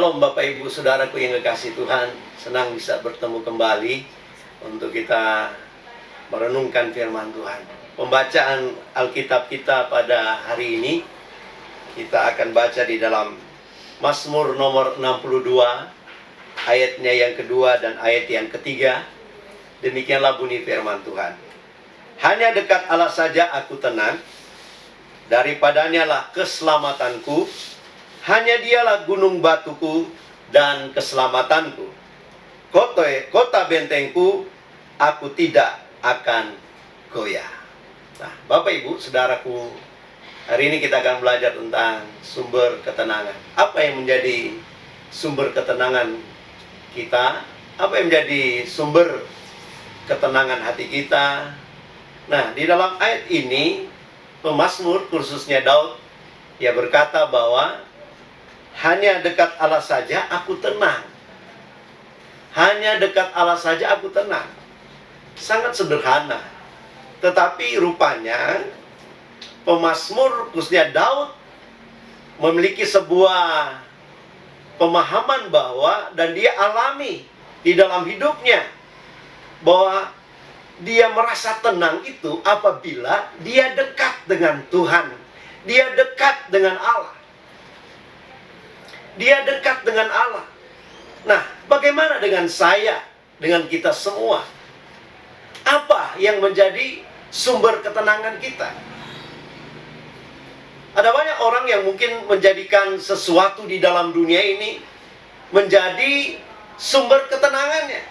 Shalom Bapak Ibu Saudaraku yang kekasih Tuhan. Senang bisa bertemu kembali untuk kita merenungkan firman Tuhan. Pembacaan Alkitab kita pada hari ini, kita akan baca di dalam Mazmur nomor 62, ayatnya yang kedua dan ayat yang ketiga. Demikianlah bunyi firman Tuhan. Hanya dekat Allah saja aku tenang, daripadanya lah keselamatanku. Hanya dialah gunung batuku dan keselamatanku. Kota bentengku, aku tidak akan goyah. Nah, Bapak Ibu, Saudaraku, hari ini kita akan belajar tentang sumber ketenangan. Apa yang menjadi sumber ketenangan kita? Apa yang menjadi sumber ketenangan hati kita? Nah, di dalam ayat ini, pemazmur khususnya Daud, ia berkata bahwa hanya dekat Allah saja aku tenang. Hanya dekat Allah saja aku tenang. Sangat sederhana. Tetapi rupanya pemazmur khususnya Daud memiliki sebuah pemahaman bahwa, dan dia alami di dalam hidupnya, bahwa dia merasa tenang itu apabila dia dekat dengan Tuhan. Dia dekat dengan Allah. Dia dekat dengan Allah. Nah, bagaimana dengan saya, dengan kita semua? Apa yang menjadi sumber ketenangan kita? Ada banyak orang yang mungkin menjadikan sesuatu di dalam dunia ini menjadi sumber ketenangannya.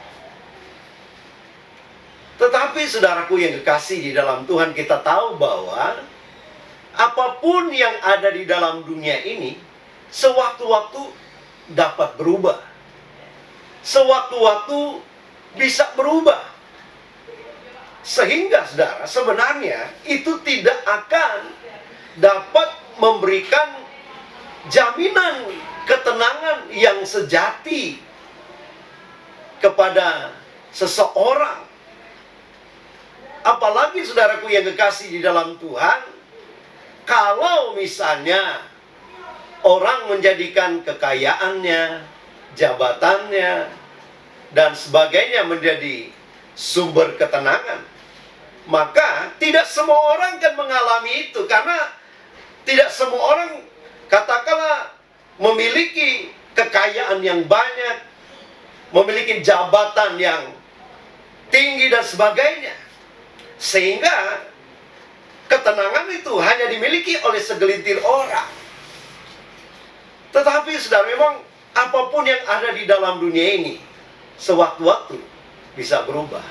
Tetapi saudaraku yang kekasih di dalam Tuhan, kita tahu bahwa apapun yang ada di dalam dunia ini sewaktu-waktu dapat berubah. Sewaktu-waktu bisa berubah. Sehingga saudara, sebenarnya itu tidak akan dapat memberikan jaminan ketenangan yang sejati kepada seseorang. Apalagi saudaraku yang kekasih di dalam Tuhan, kalau misalnya orang menjadikan kekayaannya, jabatannya, dan sebagainya menjadi sumber ketenangan, maka tidak semua orang kan mengalami itu. Karena tidak semua orang, katakanlah, memiliki kekayaan yang banyak, memiliki jabatan yang tinggi dan sebagainya. Sehingga ketenangan itu hanya dimiliki oleh segelintir orang. Tetapi saudara, memang apapun yang ada di dalam dunia ini sewaktu-waktu bisa berubah.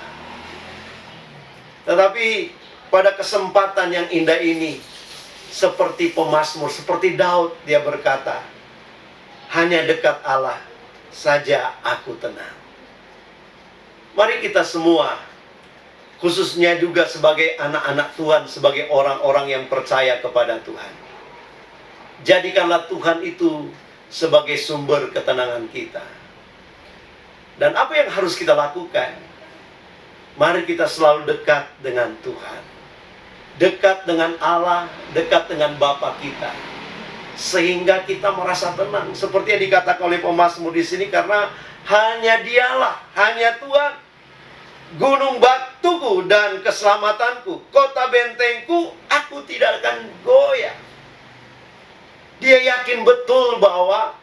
Tetapi pada kesempatan yang indah ini, seperti pemazmur, seperti Daud, dia berkata, hanya dekat Allah saja aku tenang. Mari kita semua, khususnya juga sebagai anak-anak Tuhan, sebagai orang-orang yang percaya kepada Tuhan, jadikanlah Tuhan itu sebagai sumber ketenangan kita. Dan apa yang harus kita lakukan? Mari kita selalu dekat dengan Tuhan, dekat dengan Allah, dekat dengan Bapa kita, sehingga kita merasa tenang. Seperti yang dikatakan oleh pemazmur di sini, karena hanya Dialah, hanya Tuhan, gunung batuku dan keselamatanku, kota bentengku, aku tidak akan goyah. Dia yakin betul bahwa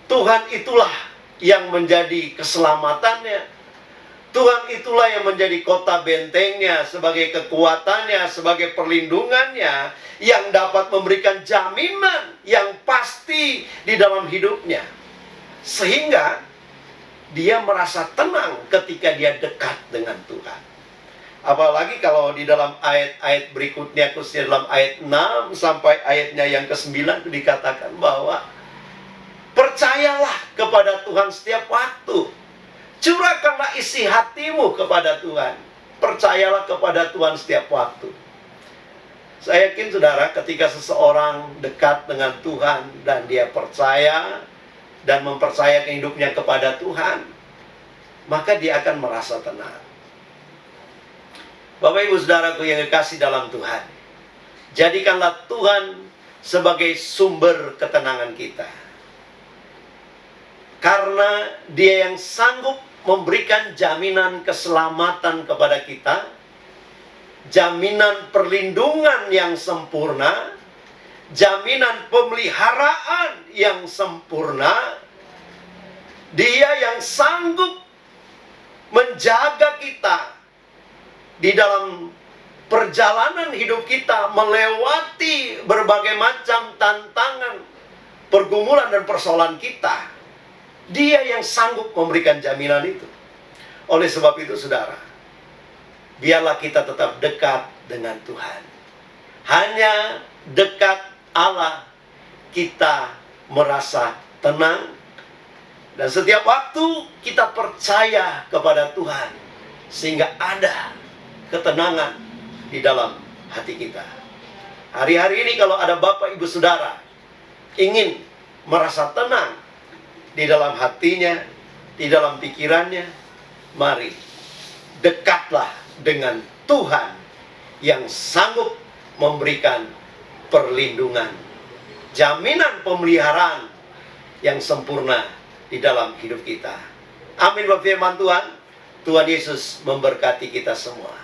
Tuhan itulah yang menjadi keselamatannya. Tuhan itulah yang menjadi kota bentengnya, sebagai kekuatannya, sebagai perlindungannya, yang dapat memberikan jaminan yang pasti di dalam hidupnya. Sehingga dia merasa tenang ketika dia dekat dengan Tuhan. Apalagi kalau di dalam ayat-ayat berikutnya, khususnya dalam ayat 6 sampai ayatnya yang ke-9 itu dikatakan bahwa percayalah kepada Tuhan setiap waktu. Curahkanlah isi hatimu kepada Tuhan. Percayalah kepada Tuhan setiap waktu. Saya yakin saudara, ketika seseorang dekat dengan Tuhan dan dia percaya dan mempercayakan hidupnya kepada Tuhan, maka dia akan merasa tenang. Bapak Ibu Saudaraku yang kekasih dalam Tuhan, jadikanlah Tuhan sebagai sumber ketenangan kita. Karena Dia yang sanggup memberikan jaminan keselamatan kepada kita, jaminan perlindungan yang sempurna, jaminan pemeliharaan yang sempurna. Dia yang sanggup menjaga kita di dalam perjalanan hidup kita, melewati berbagai macam tantangan, pergumulan dan persoalan kita. Dia yang sanggup memberikan jaminan itu. Oleh sebab itu, saudara, biarlah kita tetap dekat dengan Tuhan. Hanya dekat Allah kita merasa tenang. Dan setiap waktu kita percaya kepada Tuhan, sehingga ada ketenangan di dalam hati kita. Hari-hari ini kalau ada Bapak Ibu Saudara ingin merasa tenang di dalam hatinya, di dalam pikirannya, mari dekatlah dengan Tuhan yang sanggup memberikan perlindungan, jaminan pemeliharaan yang sempurna di dalam hidup kita. Amin. Firman Tuhan, Tuhan Yesus memberkati kita semua.